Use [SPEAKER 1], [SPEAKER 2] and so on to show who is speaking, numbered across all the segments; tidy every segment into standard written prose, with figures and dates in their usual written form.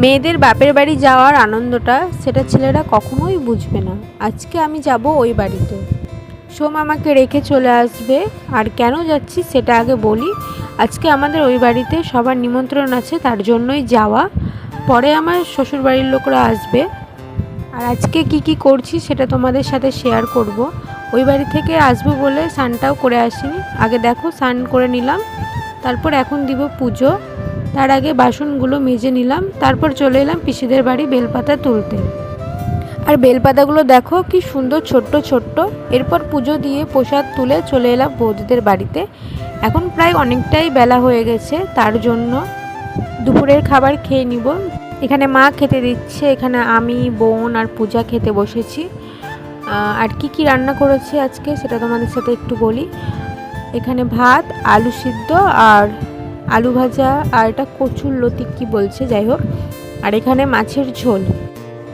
[SPEAKER 1] মেয়েদের বাপের বাড়ি যাওয়ার আনন্দটা সেটা ছেলেরা কখনোই বুঝবে না। আজকে আমি যাব ওই বাড়িতে। সোম আমাকে রেখে চলে আসবে। আর কেন যাচ্ছি সেটা আগে বলি। আজকে আমাদের ওই বাড়িতে সবার নিমন্ত্রণ আছে, তার জন্যই যাওয়া। পরে আমার শ্বশুরবাড়ির লোকরা আসবে। আর আজকে কি করছি সেটা তোমাদের সাথে শেয়ার করব। ওই বাড়ি থেকে আসবো বলে স্নানটাও করে আসিনি। আগে দেখো স্নান করে নিলাম, তারপর এখন দিব পুজো। তার আগে বাসনগুলো মেজে নিলাম, তারপর চলে এলাম পিসিদের বাড়ি বেলপাতা তুলতে। আর বেলপাতাগুলো দেখো কি সুন্দর ছোট্ট ছোট্ট। এরপর পুজো দিয়ে প্রসাদ তুলে চলে এলাম বৌদিদের বাড়িতে। এখন প্রায় অনেকটাই বেলা হয়ে গেছে, তার জন্য দুপুরের খাবার খেয়ে নিব। এখানে মা খেতে দিচ্ছে, এখানে আমি, বোন আর পূজা খেতে বসেছি। আর কি রান্না করেছি আজকে সেটা তোমাদের সাথে একটু বলি। এখানে ভাত, আলু সিদ্ধ আর আলু ভাজা, আর এটা কচুর লতি কি বলছে, যাই হোক। আর এখানে মাছের ঝোল।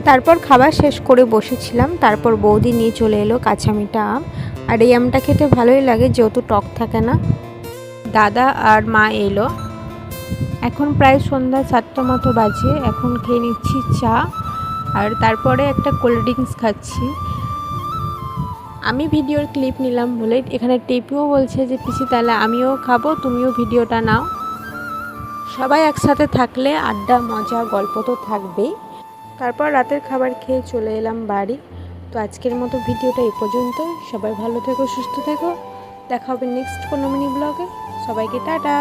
[SPEAKER 1] তারপর খাবার শেষ করে বসেছিলাম। তারপর বৌদি নিয়ে চলে এলো কাঁচামিঠা আম। আর এই আমটা খেতে ভালোই লাগে, যেহেতু টক থাকে না। দাদা আর মা এলো। এখন প্রায় সন্ধ্যা 7টা মতো বাজে। এখন খেয়ে নিচ্ছি চা, আর তারপরে একটা কোল্ড ড্রিঙ্কস খাচ্ছি। আমি ভিডিওর ক্লিপ নিলাম বলে এখানে টেপিও বলছে যে পিসি তাহলে আমিও খাবো, তুমিও ভিডিওটা নাও। সবাই একসাথে থাকলে আড্ডা, মজা, গল্প তো থাকবেই। তারপর রাতের খাবার খেয়ে চলে এলাম বাড়ি। তো আজকের মতো ভিডিওটা এই পর্যন্ত। সবাই ভালো থেকো, সুস্থ থেকো। দেখা হবে নেক্সট কোনো মিনি ব্লগে। সবাইকে টাটা।